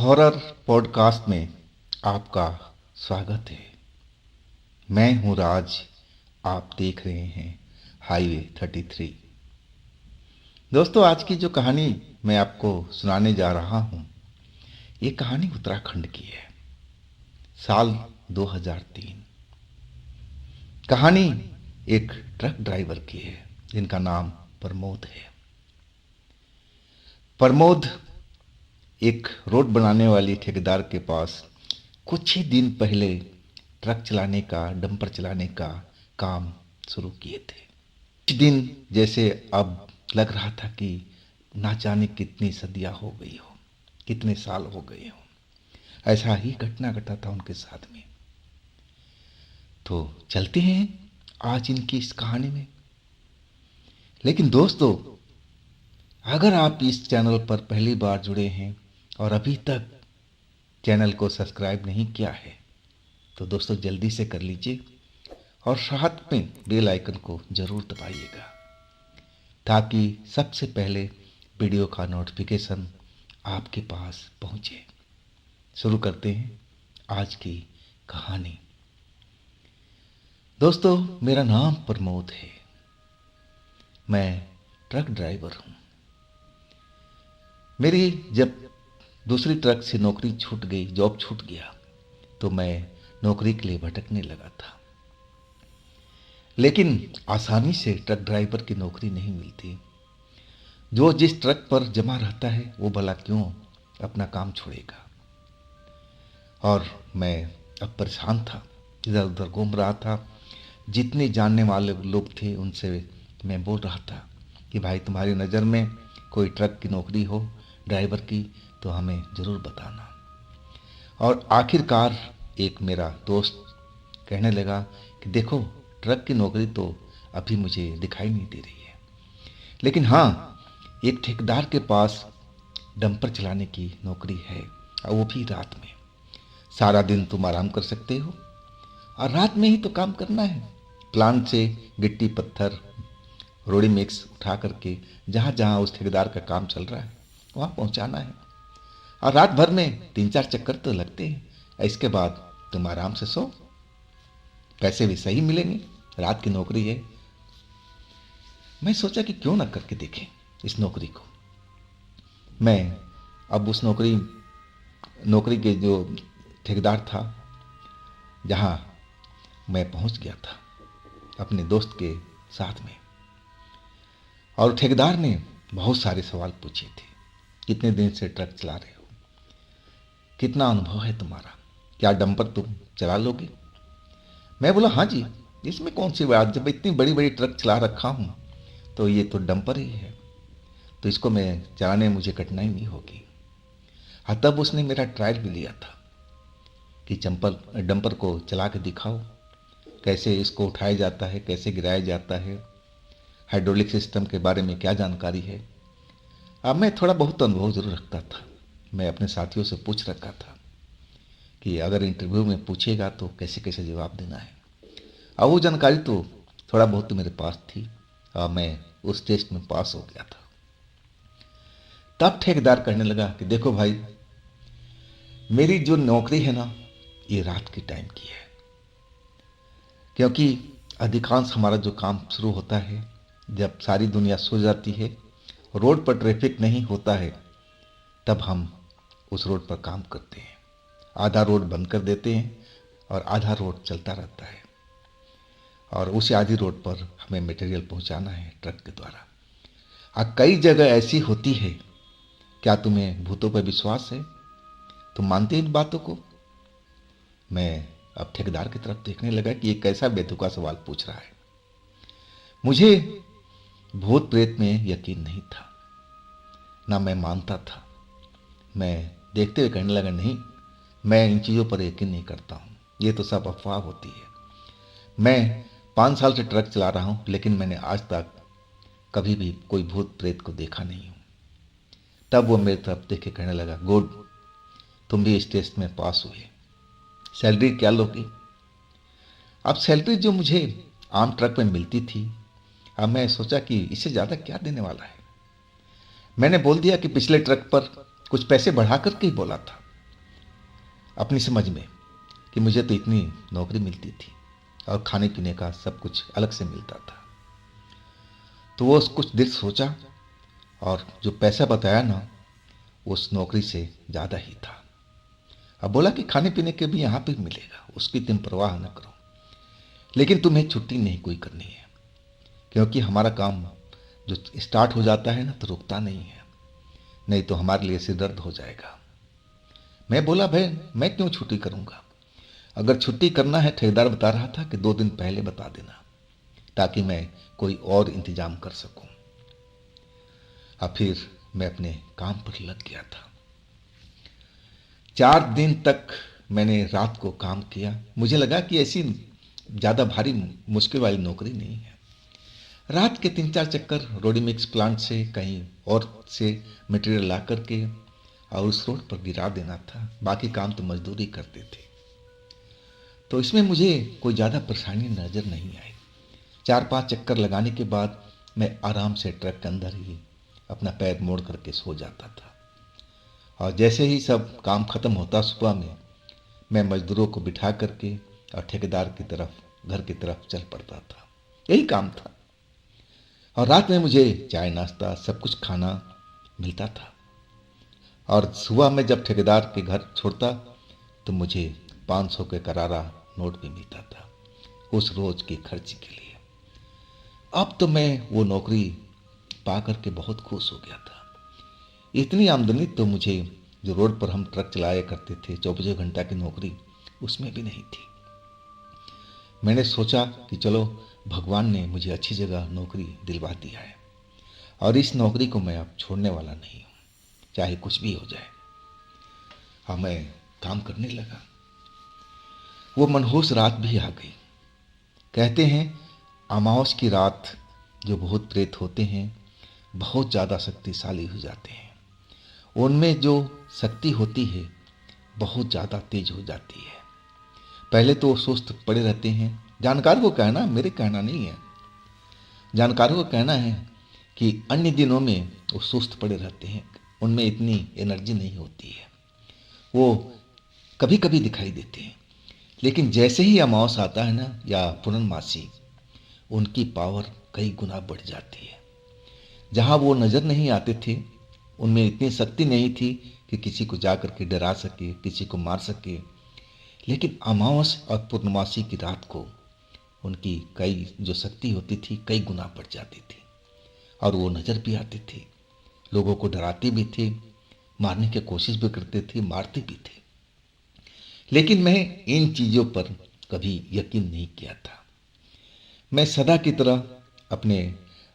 Horror podcast में आपका स्वागत है। मैं हूं राज। आप देख रहे हैं हाईवे 33। दोस्तों, आज की जो कहानी मैं आपको सुनाने जा रहा हूं, ये कहानी उत्तराखंड की है। साल 2003। कहानी एक ट्रक ड्राइवर की है जिनका नाम प्रमोद है। प्रमोद एक रोड बनाने वाली ठेकेदार के पास कुछ ही दिन पहले ट्रक चलाने का, डंपर चलाने का काम शुरू किए थे। कुछ दिन जैसे अब लग रहा था कि ना जाने कितनी सदियां हो गई हो, कितने साल हो गए हो। ऐसा ही घटना घटा था उनके साथ में। तो चलते हैं आज इनकी इस कहानी में। लेकिन दोस्तों, अगर आप इस चैनल पर पहली बार जुड़े हैं और अभी तक चैनल को सब्सक्राइब नहीं किया है, तो दोस्तों जल्दी से कर लीजिए और साथ में बेल आइकन को ज़रूर दबाइएगा ताकि सबसे पहले वीडियो का नोटिफिकेशन आपके पास पहुंचे। शुरू करते हैं आज की कहानी। दोस्तों, मेरा नाम प्रमोद है। मैं ट्रक ड्राइवर हूं। मेरी जब दूसरी ट्रक से नौकरी छूट गई, जॉब छूट गया, तो मैं नौकरी के लिए भटकने लगा था। लेकिन आसानी से ट्रक ड्राइवर की नौकरी नहीं मिलती। जो जिस ट्रक पर जमा रहता है वो भला क्यों अपना काम छोड़ेगा। और मैं अब परेशान था, इधर उधर घूम रहा था। जितने जानने वाले लोग थे उनसे मैं बोल रहा था कि भाई, तुम्हारी नज़र में कोई ट्रक की नौकरी हो ड्राइवर की तो हमें ज़रूर बताना। और आखिरकार एक मेरा दोस्त कहने लगा कि देखो, ट्रक की नौकरी तो अभी मुझे दिखाई नहीं दे रही है, लेकिन हाँ, एक ठेकेदार के पास डंपर चलाने की नौकरी है, और वो भी रात में। सारा दिन तुम आराम कर सकते हो और रात में ही तो काम करना है। प्लांट से गिट्टी पत्थर रोड़ी मिक्स उठा करके जहाँ जहाँ उस ठेकेदार का काम चल रहा है वहाँ पहुँचाना है। और रात भर में 3-4 चक्कर तो लगते हैं। इसके बाद तुम आराम से सो, पैसे भी सही मिलेंगे, रात की नौकरी है। मैं सोचा कि क्यों ना करके देखें इस नौकरी को। मैं अब उस नौकरी के जो ठेकेदार था, जहाँ मैं पहुँच गया था अपने दोस्त के साथ में। और ठेकेदार ने बहुत सारे सवाल पूछे थे। कितने दिन से ट्रक चला रहे हो, कितना अनुभव है तुम्हारा, क्या डंपर तुम चला लोगे। मैं बोला हाँ जी, इसमें कौन सी बात, जब इतनी बड़ी बड़ी ट्रक चला रखा हूँ तो ये तो डंपर ही है, तो इसको मैं चलाने में मुझे कठिनाई नहीं होगी। हाँ, तब उसने मेरा ट्रायल भी लिया था कि डंपर को चला के दिखाओ, कैसे इसको उठाया जाता है, कैसे गिराया जाता है, हाइड्रोलिक सिस्टम के बारे में क्या जानकारी है। अब मैं थोड़ा बहुत अनुभव जरूर रखता था। मैं अपने साथियों से पूछ रखा था कि अगर इंटरव्यू में पूछेगा तो कैसे कैसे जवाब देना है। अब वो जानकारी तो थोड़ा बहुत तो मेरे पास थी और मैं उस टेस्ट में पास हो गया था। तब ठेकेदार कहने लगा कि देखो भाई, मेरी जो नौकरी है ना, ये रात के टाइम की है, क्योंकि अधिकांश हमारा जो काम शुरू होता है जब सारी दुनिया सो जाती है, रोड पर ट्रैफिक नहीं होता है, तब हम उस रोड पर काम करते हैं। आधा रोड बंद कर देते हैं और आधा रोड चलता रहता है, और उसी आधी रोड पर हमें मटेरियल पहुंचाना है ट्रक के द्वारा। और कई जगह ऐसी होती है, क्या तुम्हें भूतों पर विश्वास है? तुम मानते इन बातों को? मैं अब ठेकेदार की तरफ देखने लगा कि ये कैसा बेतुका सवाल पूछ रहा है। मुझे भूत प्रेत में यकीन नहीं था, ना मैं मानता था। मैं देखते हुए कहने लगा, नहीं, मैं इन चीज़ों पर यकीन नहीं करता हूँ, ये तो सब अफवाह होती है। मैं 5 साल से ट्रक चला रहा हूँ, लेकिन मैंने आज तक कभी भी कोई भूत प्रेत को देखा नहीं हूँ। तब वो मेरी तरफ देख के कहने लगा, गुड, तुम भी इस टेस्ट में पास हुए। सैलरी क्या लोगी? अब सैलरी जो मुझे आम ट्रक में मिलती थी, अब मैं सोचा कि इससे ज़्यादा क्या देने वाला है। मैंने बोल दिया कि पिछले ट्रक पर कुछ पैसे बढ़ा करके ही बोला था, अपनी समझ में कि मुझे तो इतनी नौकरी मिलती थी और खाने पीने का सब कुछ अलग से मिलता था। तो वो कुछ देर सोचा और जो पैसा बताया ना, उस नौकरी से ज़्यादा ही था। अब बोला कि खाने पीने के भी यहाँ पे मिलेगा, उसकी तुम परवाह न करो, लेकिन तुम्हें छुट्टी नहीं कोई करनी है, क्योंकि हमारा काम जो स्टार्ट हो जाता है ना तो रुकता नहीं है, नहीं तो हमारे लिए सिर दर्द हो जाएगा। मैं बोला भाई मैं क्यों छुट्टी करूँगा, अगर छुट्टी करना है ठेकेदार बता रहा था कि 2 दिन पहले बता देना ताकि मैं कोई और इंतजाम कर सकूं। और फिर मैं अपने काम पर लग गया था। 4 दिन तक मैंने रात को काम किया। मुझे लगा कि ऐसी ज़्यादा भारी मुश्किल वाली नौकरी नहीं है। रात के 3-4 चक्कर रोडीमिक्स प्लांट से कहीं और से मटेरियल ला करके और उस रोड पर गिरा देना था, बाकी काम तो मजदूरी करते थे। तो इसमें मुझे कोई ज़्यादा परेशानी नज़र नहीं आई। 4-5 चक्कर लगाने के बाद मैं आराम से ट्रक के अंदर ही अपना पैर मोड़ करके सो जाता था। और जैसे ही सब काम खत्म होता सुबह में, मैं मजदूरों को बिठा करके और ठेकेदार की तरफ घर की तरफ चल पड़ता था। यही काम था। और रात में मुझे चाय नाश्ता सब कुछ खाना मिलता था। और सुबह में जब ठेकेदार के घर छोड़ता तो मुझे 500 के करारा नोट भी मिलता था उस रोज के खर्च के लिए। अब तो मैं वो नौकरी पा करके बहुत खुश हो गया था। इतनी आमदनी तो मुझे जो रोड पर हम ट्रक चलाया करते थे 24 घंटा की नौकरी, उसमें भी नहीं थी। मैंने सोचा कि चलो भगवान ने मुझे अच्छी जगह नौकरी दिलवा दिया है और इस नौकरी को मैं अब छोड़ने वाला नहीं हूँ, चाहे कुछ भी हो जाए। और मैं काम करने लगा। वो मनहूस रात भी आ गई। कहते हैं अमावस की रात जो भूत प्रेत होते हैं बहुत ज़्यादा शक्तिशाली हो जाते हैं। उनमें जो शक्ति होती है बहुत ज़्यादा तेज हो जाती है। पहले तो वो सुस्त पड़े रहते हैं। जानकार को कहना, मेरे कहना नहीं है, जानकारों को कहना है कि अन्य दिनों में वो सुस्त पड़े रहते हैं, उनमें इतनी एनर्जी नहीं होती है, वो कभी कभी दिखाई देते हैं। लेकिन जैसे ही अमावस आता है ना या पूर्णमासी, उनकी पावर कई गुना बढ़ जाती है। जहाँ वो नज़र नहीं आते थे उनमें इतनी शक्ति नहीं थी कि किसी को जा कर के डरा सके, किसी को मार सके। लेकिन अमावस और पूर्णमासी की रात को उनकी कई जो शक्ति होती थी कई गुना बढ़ जाती थी और वो नज़र भी आते थे, लोगों को डराते भी थे, मारने की कोशिश भी करते थे, मारते भी थे। लेकिन मैं इन चीज़ों पर कभी यकीन नहीं किया था। मैं सदा की तरह अपने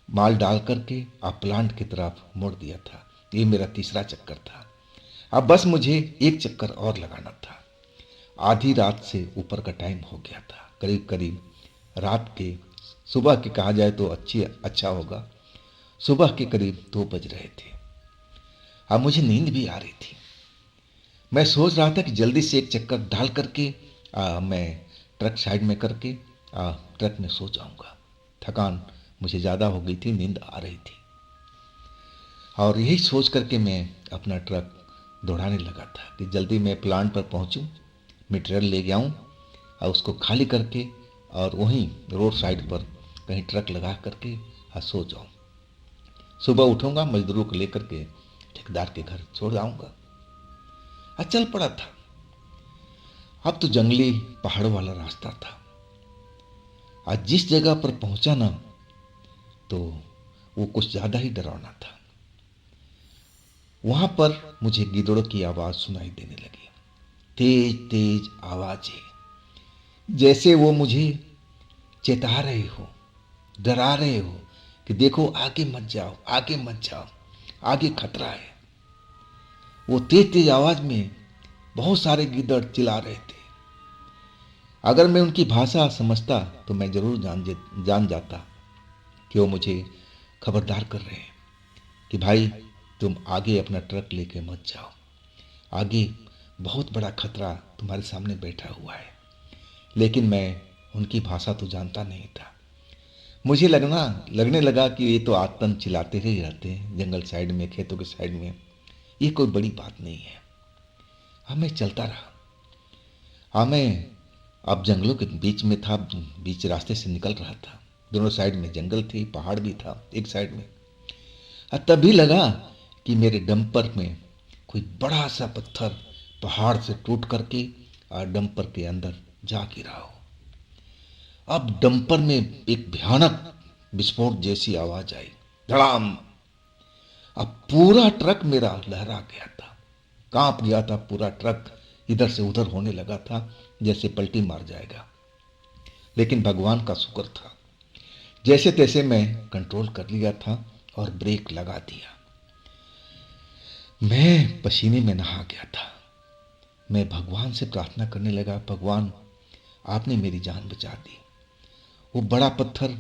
माल डाल करके आप प्लांट की तरफ मोड़ दिया था। ये मेरा तीसरा चक्कर था। अब बस मुझे एक चक्कर और लगाना था। आधी रात से ऊपर का टाइम हो गया था, करीब करीब रात के सुबह के कहा जाए तो अच्छा होगा, सुबह के करीब 2 बज रहे थे। अब मुझे नींद भी आ रही थी। मैं सोच रहा था कि जल्दी से एक चक्कर डाल करके मैं ट्रक साइड में करके ट्रक में सो जाऊंगा। थकान मुझे ज़्यादा हो गई थी, नींद आ रही थी। और यही सोच करके मैं अपना ट्रक दौड़ाने लगा था कि जल्दी मैं प्लांट पर पहुंचूं, मटेरियल ले गया और उसको खाली करके और वहीं रोड साइड पर कहीं ट्रक लगा करके सो जाऊं। सुबह उठूंगा, मजदूरों को लेकर के ठेकेदार के घर छोड़ आऊंगा। चल पड़ा था। अब तो जंगली पहाड़ों वाला रास्ता था। आज जिस जगह पर पहुंचा ना तो वो कुछ ज्यादा ही डरावना था। वहां पर मुझे गिद्धड़ों की आवाज सुनाई देने लगी, तेज तेज आवाजें, जैसे वो मुझे चेता रहे हो, डरा रहे हो कि देखो आगे मत जाओ, आगे मत जाओ, आगे खतरा है। वो तेज तेज आवाज में बहुत सारे गिद्धड़ चिल्ला रहे थे। अगर मैं उनकी भाषा समझता तो मैं जरूर जान जाता कि वो मुझे खबरदार कर रहे हैं कि भाई तुम आगे अपना ट्रक लेके मत जाओ, आगे बहुत बड़ा खतरा तुम्हारे सामने बैठा हुआ है। लेकिन मैं उनकी भाषा तो जानता नहीं था। मुझे लगने लगा कि ये तो आतंक चिल्लाते ही रहते हैं जंगल साइड में, खेतों के साइड में, ये कोई बड़ी बात नहीं है। हाँ, मैं चलता रहा। हाँ, मैं अब जंगलों के बीच में था, बीच रास्ते से निकल रहा था। दोनों साइड में जंगल थे, पहाड़ भी था एक साइड में। तभी लगा कि मेरे डंपर में कोई बड़ा सा पत्थर पहाड़ से टूट करके और डंपर के अंदर जा गिरा हो। अब डंपर में एक भयानक विस्फोट जैसी आवाज आई, धड़ाम। अब पूरा ट्रक मेरा लहरा गया था, कांप गया था पूरा ट्रक, इधर से उधर होने लगा था जैसे पलटी मार जाएगा। लेकिन भगवान का शुक्र था, जैसे तैसे मैं कंट्रोल कर लिया था और ब्रेक लगा दिया। मैं पसीने में नहा गया था। मैं भगवान से प्रार्थना करने लगा, भगवान आपने मेरी जान बचा दी। वो बड़ा पत्थर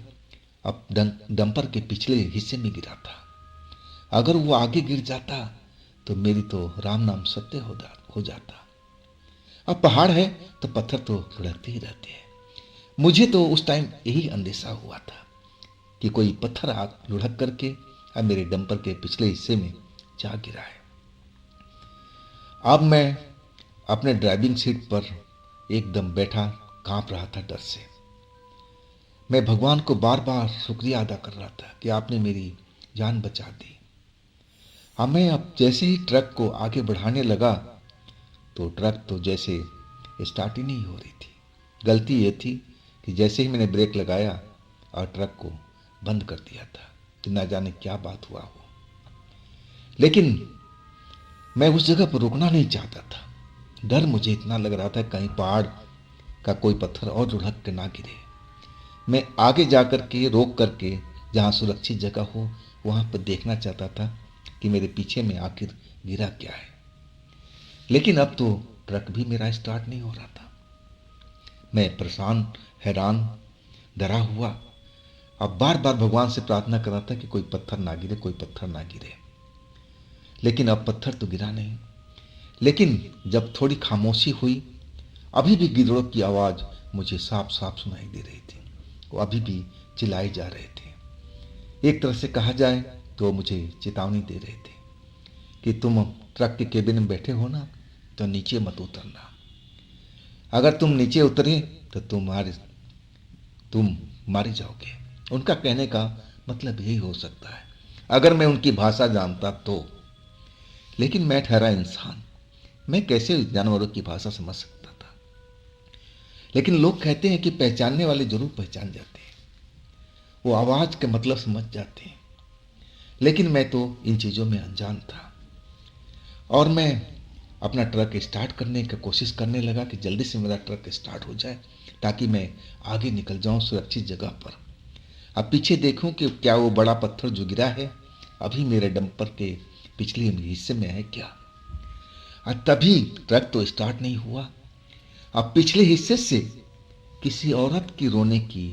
अब डंपर के पिछले हिस्से में गिरा था। अगर वो आगे गिर जाता तो मेरी तो राम नाम सत्य हो जाता। अब पहाड़ है तो पत्थर तो लुढ़कते ही रहते हैं। मुझे तो उस टाइम यही अंदेशा हुआ था कि कोई पत्थर आग लुढ़क करके अब मेरे डंपर के पिछले हिस्से में जा गिरा है। अब मैं अपने ड्राइविंग सीट पर एकदम बैठा कांप रहा था डर से। मैं भगवान को बार बार शुक्रिया अदा कर रहा था कि आपने मेरी जान बचा दी। हाँ, मैं अब जैसे ही ट्रक को आगे बढ़ाने लगा तो ट्रक तो जैसे स्टार्ट ही नहीं हो रही थी। गलती ये थी कि जैसे ही मैंने ब्रेक लगाया और ट्रक को बंद कर दिया था कि ना जाने क्या बात हुआ हो। लेकिन मैं उस जगह पर रुकना नहीं चाहता था। डर मुझे इतना लग रहा था कहीं पहाड़ का कोई पत्थर और लुढ़क के ना गिरे। मैं आगे जा कर के रोक करके जहाँ सुरक्षित जगह हो वहाँ पर देखना चाहता था कि मेरे पीछे में आखिर गिरा क्या है। लेकिन अब तो ट्रक भी मेरा स्टार्ट नहीं हो रहा था। मैं परेशान, हैरान, डरा हुआ अब बार बार भगवान से प्रार्थना कर रहा था कि कोई पत्थर ना गिरे, कोई पत्थर ना गिरे। लेकिन अब पत्थर तो गिरा नहीं। लेकिन जब थोड़ी खामोशी हुई, अभी भी गिरोह की आवाज़ मुझे साफ साफ सुनाई दे रही थी। वो अभी भी चिल्लाए जा रहे थे। एक तरह से कहा जाए तो मुझे चेतावनी दे रहे थे कि तुम ट्रक के केबिन में बैठे हो ना, तो नीचे मत उतरना। अगर तुम नीचे उतरे तो तुम मारे जाओगे। उनका कहने का मतलब यही हो सकता है, अगर मैं उनकी भाषा जानता तो। लेकिन मैं ठहरा इंसान, मैं कैसे जानवरों की भाषा समझ सकता था। लेकिन लोग कहते हैं कि पहचानने वाले जरूर पहचान जाते हैं, वो आवाज के मतलब समझ जाते हैं। लेकिन मैं तो इन चीजों में अनजान था और मैं अपना ट्रक स्टार्ट करने की कोशिश करने लगा कि जल्दी से मेरा ट्रक स्टार्ट हो जाए ताकि मैं आगे निकल जाऊं सुरक्षित जगह पर। अब पीछे देखूं कि क्या वो बड़ा पत्थर जो गिरा है अभी मेरे डंपर के पिछले हिस्से में है क्या। तभी ट्रक तो स्टार्ट नहीं हुआ। अब पिछले हिस्से से किसी औरत की रोने की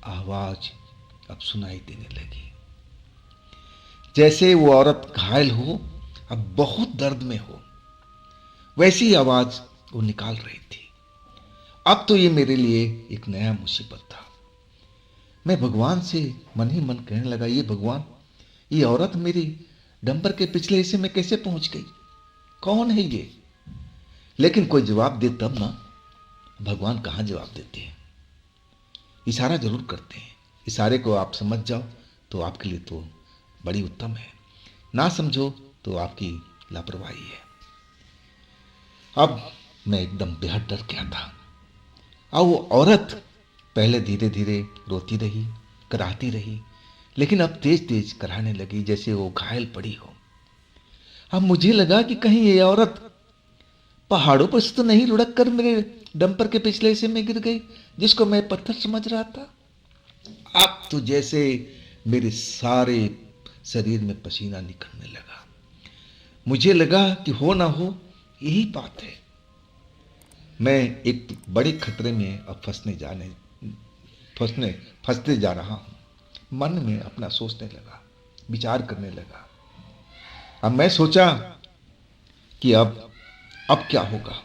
आवाज अब सुनाई देने लगी, जैसे वो औरत घायल हो, अब बहुत दर्द में हो, वैसी आवाज वो निकाल रही थी। अब तो ये मेरे लिए एक नया मुसीबत था। मैं भगवान से मन ही मन कहने लगा, ये भगवान, ये औरत मेरी डंपर के पिछले हिस्से में कैसे पहुंच गई, कौन है ये। लेकिन कोई जवाब दे तब ना। भगवान कहाँ जवाब देते हैं, इशारा जरूर करते हैं। इशारे को आप समझ जाओ तो आपके लिए तो बड़ी उत्तम है, ना समझो तो आपकी लापरवाही है। अब मैं एकदम बेहद डर गया था। अब वो औरत पहले धीरे धीरे रोती रही, कराहती रही, लेकिन अब तेज तेज कराहने लगी जैसे वो घायल पड़ी हो। अब मुझे लगा कि कहीं ये औरत पहाड़ों पर से तो नहीं लुढ़क कर मेरे डंपर के पिछले हिस्से में गिर गई, जिसको मैं पत्थर समझ रहा था। अब तो जैसे मेरे सारे शरीर में पसीना निकलने लगा। मुझे लगा कि हो ना हो यही बात है, मैं एक बड़े खतरे में अब फंसने फंसते जा रहा हूं। मन में अपना सोचने लगा, विचार करने लगा। अब मैं सोचा कि अब क्या होगा,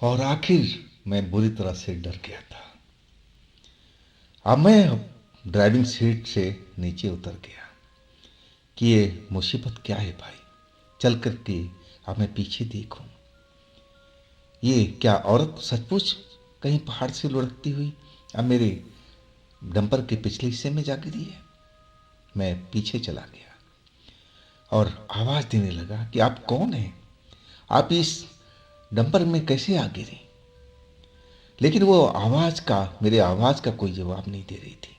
और आखिर मैं बुरी तरह से डर गया था। अब मैं ड्राइविंग सीट से नीचे उतर गया कि ये मुसीबत क्या है भाई, चल कर के अब मैं पीछे देखूं। ये क्या औरत सचमुच कहीं पहाड़ से लुढ़कती हुई अब मेरे डंपर के पिछले हिस्से में जा गिरी है। मैं पीछे चला गया और आवाज देने लगा कि आप कौन हैं, आप इस डंपर में कैसे आ गिरी। लेकिन वो मेरे आवाज का कोई जवाब नहीं दे रही थी।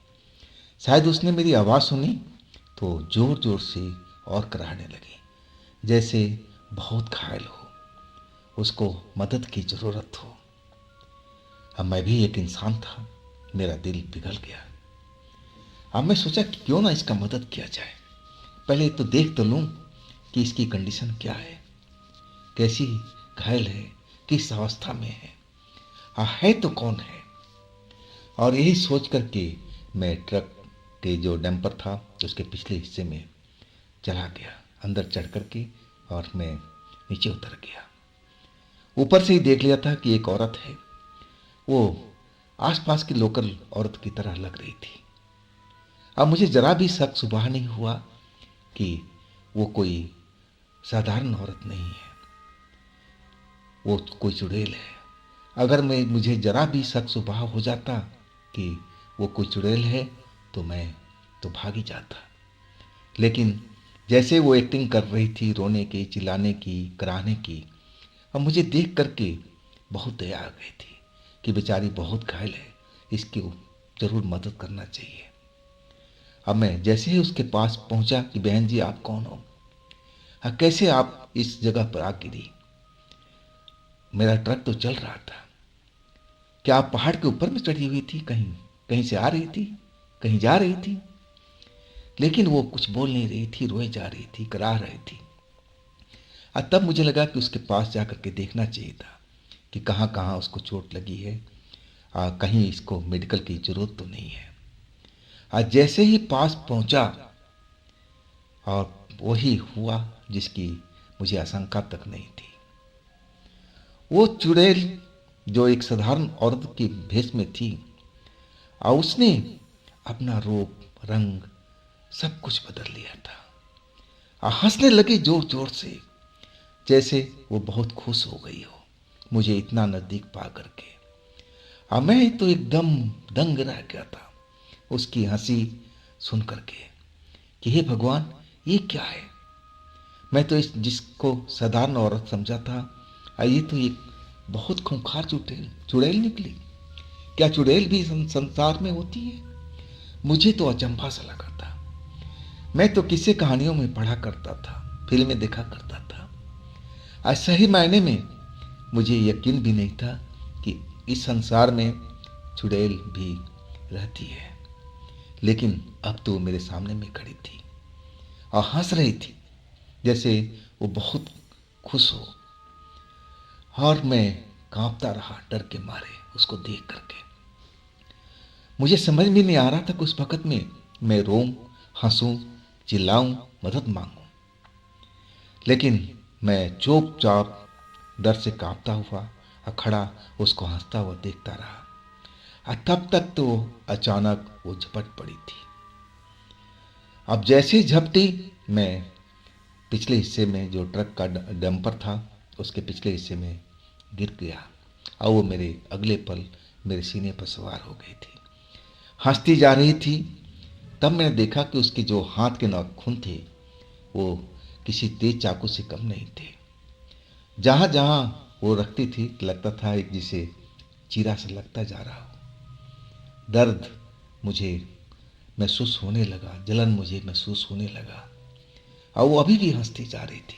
शायद उसने मेरी आवाज सुनी तो जोर जोर से और कराहने लगी, जैसे बहुत घायल हो, उसको मदद की जरूरत हो। अब मैं भी एक इंसान था, मेरा दिल पिघल गया। अब मैं सोचा कि क्यों ना इसका मदद किया जाए, पहले तो देख तो लूं कि इसकी कंडीशन क्या है, कैसी घायल है, किस अवस्था में है तो कौन है। और यही सोच करके मैं ट्रक के जो डंपर था उसके पिछले हिस्से में चला गया, अंदर चढ़ करके, और मैं नीचे उतर गया। ऊपर से ही देख लिया था कि एक औरत है, वो आसपास की लोकल औरत की तरह लग रही थी। अब मुझे जरा भी शक सुबह नहीं हुआ कि वो कोई साधारण औरत नहीं है, वो कोई चुड़ैल है। अगर मुझे जरा भी शक सुबह हो जाता कि वो कोई चुड़ैल है तो मैं तो भाग ही जाता। लेकिन जैसे वो एक्टिंग कर रही थी, रोने की, चिल्लाने की, कराहने की, अब मुझे देख करके बहुत दया आ गई थी कि बेचारी बहुत घायल है, इसकी जरूर मदद करना चाहिए। अब मैं जैसे ही उसके पास पहुंचा कि बहन जी आप कौन हो, कैसे आप इस जगह पर आ गिरी, मेरा ट्रक तो चल रहा था, क्या आप पहाड़ के ऊपर में चढ़ी हुई थी, कहीं कहीं से आ रही थी, कहीं जा रही थी। लेकिन वो कुछ बोल नहीं रही थी, रोए जा रही थी, करा रही थी। तब मुझे लगा कि उसके पास जाकर के देखना चाहिए था कि कहाँ कहाँ उसको चोट लगी है, कहीं इसको मेडिकल की जरूरत तो नहीं है। जैसे ही पास पहुंचा और वही हुआ जिसकी मुझे आशंका तक नहीं थी। वो चुड़ैल जो एक साधारण औरत की भेष में थी, और उसने अपना रूप, रंग, सब कुछ बदल लिया था। हंसने लगी जोर जोर से, जैसे वो बहुत खुश हो गई हो मुझे इतना नजदीक पा करके। मैं तो एकदम दंग रह गया था उसकी हंसी सुन करके कि हे भगवान, ये क्या है। मैं तो इस जिसको साधारण औरत समझा था, ये तो एक बहुत खूंखार चुड़ैल चुड़ैल निकली। क्या चुड़ैल भी संसार में होती है? मुझे तो अचंभा सा लगा था। मैं तो किस्से कहानियों में पढ़ा करता था, फिल्में देखा करता था। आज सही मायने में मुझे यकीन भी नहीं था कि इस संसार में चुड़ैल भी रहती है। लेकिन अब तो वो मेरे सामने में खड़ी थी और हंस रही थी, जैसे वो बहुत खुश हो। और मैं कांपता रहा डर के मारे उसको देख करके। मुझे समझ में नहीं आ रहा था कि उस वक्त में मैं रोऊं, हंसूं, चिल्लाऊं, मदद मांगूं। लेकिन मैं चुपचाप डर से कांपता हुआ खड़ा उसको हंसता हुआ देखता रहा। तब तक तो अचानक वो झपट पड़ी थी। अब जैसे ही झपटी, मैं पिछले हिस्से में जो ट्रक का डंपर था उसके पिछले हिस्से में गिर गया, और वो मेरे अगले पल मेरे सीने पर सवार हो गई थी, हंसती जा रही थी। तब मैंने देखा कि उसके जो हाथ के नाखून थे वो किसी तेज चाकू से कम नहीं थे। जहां जहां वो रखती थी लगता था एक जिसे चीरा सा लगता जा रहा हो। दर्द मुझे महसूस होने लगा, जलन मुझे महसूस होने लगा, और वो अभी भी हंसती जा रही थी।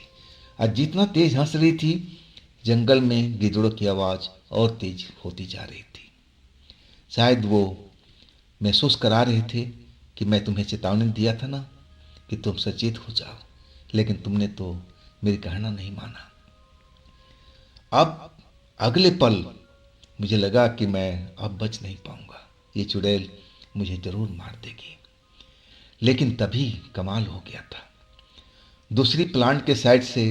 और जितना तेज हंस रही थी, जंगल में गिद्धड़ों की आवाज और तेज होती जा रही थी। शायद वो महसूस करा रहे थे कि मैं तुम्हें चेतावनी दिया था ना कि तुम सचेत हो जाओ, लेकिन तुमने तो मेरी कहना नहीं माना। अब अगले पल मुझे लगा कि मैं अब बच नहीं पाऊंगा, ये चुड़ैल मुझे जरूर मार देगी। लेकिन तभी कमाल हो गया था। दूसरी प्लांट के साइड से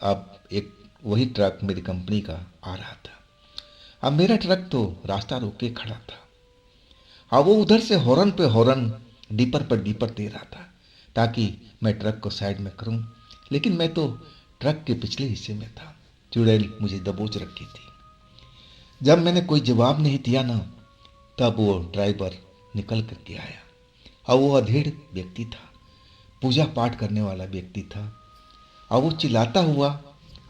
अब एक वही ट्रक मेरी कंपनी का आ रहा था। अब मेरा ट्रक तो रास्ता रोक के खड़ा था। अब वो उधर से हॉर्न पे हॉर्न, डीपर पर डीपर दे रहा था ताकि मैं ट्रक को साइड में करूं। लेकिन मैं तो ट्रक के पिछले हिस्से में था, चुड़ैल मुझे दबोच रखी थी। जब मैंने कोई जवाब नहीं दिया ना, तब वो ड्राइवर निकल करके आया और वो अधेड़ व्यक्ति था, पूजा पाठ करने वाला व्यक्ति था। और वो चिल्लाता हुआ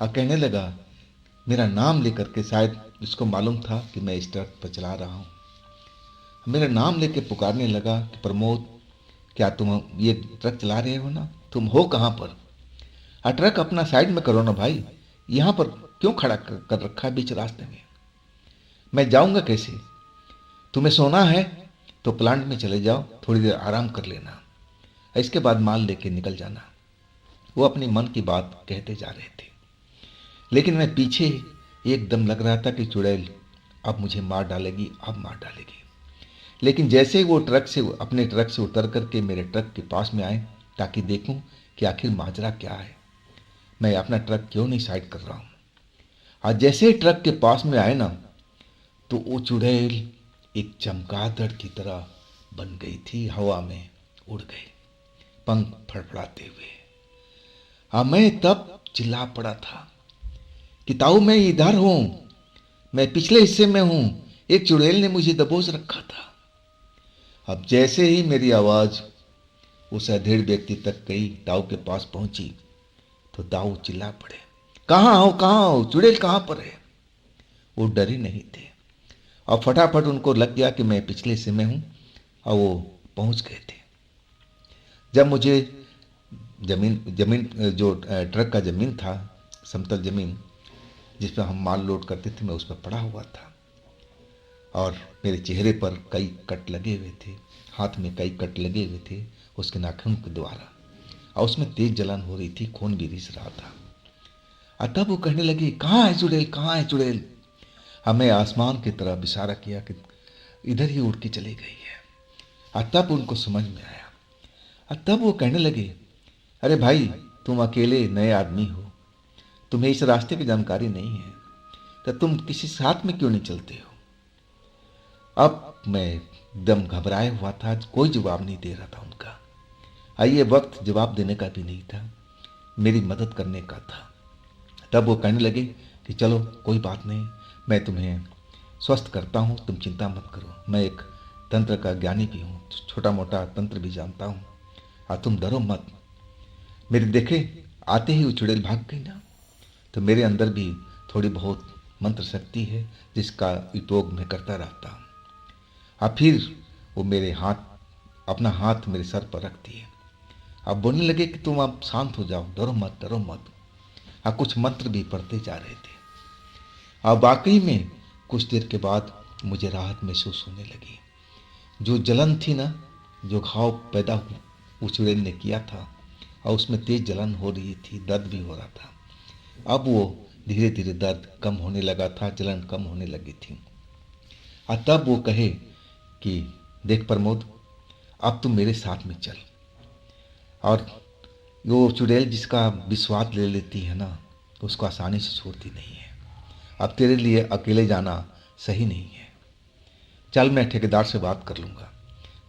और कहने लगा, मेरा नाम लेकर के, शायद उसको मालूम था कि मैं इस ट्रक पर चला रहा हूँ, मेरा नाम लेके पुकारने लगा कि प्रमोद, क्या तुम ये ट्रक चला रहे हो ना? तुम हो कहाँ पर? ट्रक अपना साइड में करो ना भाई, यहाँ पर क्यों खड़ा कर रखा है बीच रास्ते में? मैं जाऊँगा कैसे? तुम्हें सोना है तो प्लांट में चले जाओ, थोड़ी देर आराम कर लेना, इसके बाद माल लेके निकल जाना। वो अपनी मन की बात कहते जा रहे थे, लेकिन मैं पीछे एकदम लग रहा था कि चुड़ैल अब मुझे मार डालेगी, अब मार डालेगी। लेकिन जैसे ही वो अपने ट्रक से उतर करके मेरे ट्रक के पास में आए ताकि देखूं कि आखिर माजरा क्या है, मैं अपना ट्रक क्यों नहीं साइड कर रहा हूँ। आज जैसे ही ट्रक के पास में आए ना, तो वो चुड़ैल एक चमगादड़ की तरह बन गई थी, हवा में उड़ गई पंख फड़फड़ाते हुए। मैं तब चिल्ला पड़ा था कि ताऊ, मैं इधर हूं, मैं पिछले हिस्से में हूं, एक चुड़ैल ने मुझे दबोच रखा था। अब जैसे ही मेरी आवाज उस अधेड़ व्यक्ति तक गई, ताऊ के पास पहुंची, तो ताऊ चिल्ला पड़े, कहाँ हो, कहाँ हो, चुड़ैल कहाँ पर है? वो डरे नहीं थे और फटाफट उनको लग गया कि मैं पिछले हिस्से में हूं, और वो पहुंच गए थे। जब मुझे जमीन जमीन जो ट्रक का जमीन था, समतल जमीन जिस पर हम माल लोड करते थे, मैं उस पर पड़ा हुआ था और मेरे चेहरे पर कई कट लगे हुए थे, हाथ में कई कट लगे हुए थे उसके नाखून के द्वारा, और उसमें तेज जलन हो रही थी, खून भी रिस रहा था। और तब वो कहने लगी, कहाँ है चुड़ैल, कहाँ है चुड़ैल? हमें आसमान की तरफ इशारा किया कि इधर ही उड़ के चली गई है। और तब उनको समझ में आया, और तब वो कहने लगे, अरे भाई, तुम अकेले नए आदमी हो, तुम्हें इस रास्ते की जानकारी नहीं है, तो तुम किसी साथ में क्यों नहीं चलते हो? अब मैं एकदम घबराया हुआ था, कोई जवाब नहीं दे रहा था उनका। ये वक्त जवाब देने का भी नहीं था, मेरी मदद करने का था। तब वो कहने लगे कि चलो कोई बात नहीं, मैं तुम्हें स्वस्थ करता हूँ, तुम चिंता मत करो, मैं एक तंत्र का ज्ञानी भी हूँ, छोटा मोटा तंत्र भी जानता हूँ, और तुम डरो मत। मेरे देखे आते ही वो चुड़ैल भाग गई ना, तो मेरे अंदर भी थोड़ी बहुत मंत्र शक्ति है जिसका उपयोग मैं करता रहता हूँ। और फिर वो मेरे हाथ अपना हाथ मेरे सर पर रख दिए। अब बोलने लगे कि तुम अब शांत हो जाओ, डरो मत, डरो मत। कुछ मंत्र भी पढ़ते जा रहे थे। अब वाकई में कुछ देर के बाद मुझे राहत महसूस होने लगी। जो जलन थी ना, जो घाव पैदा उस चुड़ैल ने किया था, और उसमें तेज जलन हो रही थी, दर्द भी हो रहा था, अब वो धीरे धीरे दर्द कम होने लगा था, जलन कम होने लगी थी। और तब वो कहे कि देख प्रमोद, अब तुम मेरे साथ में चल। और वो चुड़ैल जिसका विश्वास ले लेती है ना, तो उसको आसानी से छोड़ती नहीं है। अब तेरे लिए अकेले जाना सही नहीं है, चल मैं ठेकेदार से बात कर लूँगा,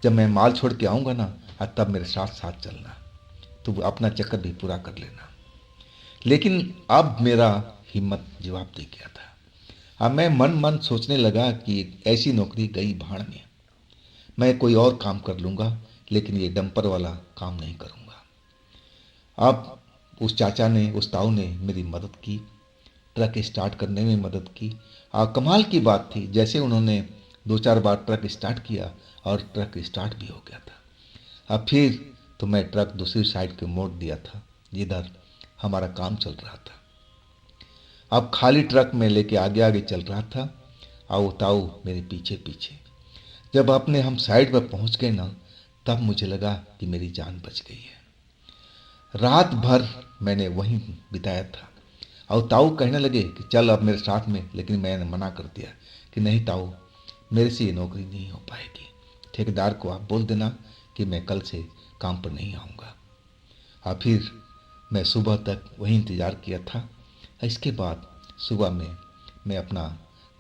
जब मैं माल छोड़ के आऊँगा ना, तब मेरे साथ साथ चलना, तो अपना चक्कर भी पूरा कर लेना। लेकिन अब मेरा हिम्मत जवाब दे गया था। अब मैं मन मन सोचने लगा कि ऐसी नौकरी गई भाड़ में, मैं कोई और काम कर लूँगा, लेकिन ये डंपर वाला काम नहीं करूँगा। अब उस चाचा ने, उस ताऊ ने मेरी मदद की, ट्रक स्टार्ट करने में मदद की। कमाल की बात थी, जैसे उन्होंने 2-4 बार ट्रक स्टार्ट किया और ट्रक स्टार्ट भी हो गया था। अब फिर तो मैं ट्रक दूसरी साइड के मोड़ दिया था जिधर हमारा काम चल रहा था। अब खाली ट्रक में लेके आगे आगे चल रहा था, और वो ताऊ मेरे पीछे पीछे। जब अपने हम साइड पर पहुंच गए ना, तब मुझे लगा कि मेरी जान बच गई है। रात भर मैंने वहीं बिताया था, और ताऊ कहने लगे कि चल अब मेरे साथ में, लेकिन मैंने मना कर दिया कि नहीं ताऊ, मेरे से ये नौकरी नहीं हो पाएगी, ठेकेदार को आप बोल देना कि मैं कल से काम पर नहीं आऊँगा। और फिर मैं सुबह तक वहीं इंतज़ार किया था। इसके बाद सुबह में मैं अपना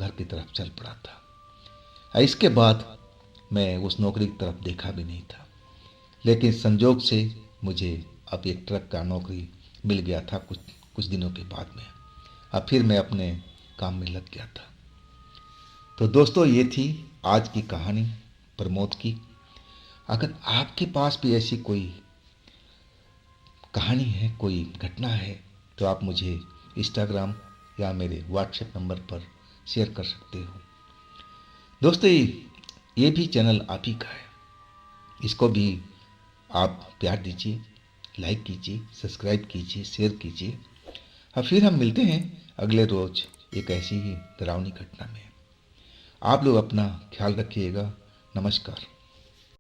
घर की तरफ चल पड़ा था। इसके बाद मैं उस नौकरी की तरफ देखा भी नहीं था, लेकिन संजोग से मुझे अब एक ट्रक का नौकरी मिल गया था कुछ कुछ दिनों के बाद में। अब फिर मैं अपने काम में लग गया था। तो दोस्तों, ये थी आज की कहानी प्रमोद की। अगर आपके पास भी ऐसी कोई कहानी है, कोई घटना है, तो आप मुझे इंस्टाग्राम या मेरे व्हाट्सएप नंबर पर शेयर कर सकते हो। दोस्तों, ये भी चैनल आप ही का है, इसको भी आप प्यार दीजिए, लाइक कीजिए, सब्सक्राइब कीजिए, शेयर कीजिए। और फिर हम मिलते हैं अगले रोज एक ऐसी ही डरावनी घटना में। आप लोग अपना ख्याल रखिएगा। नमस्कार।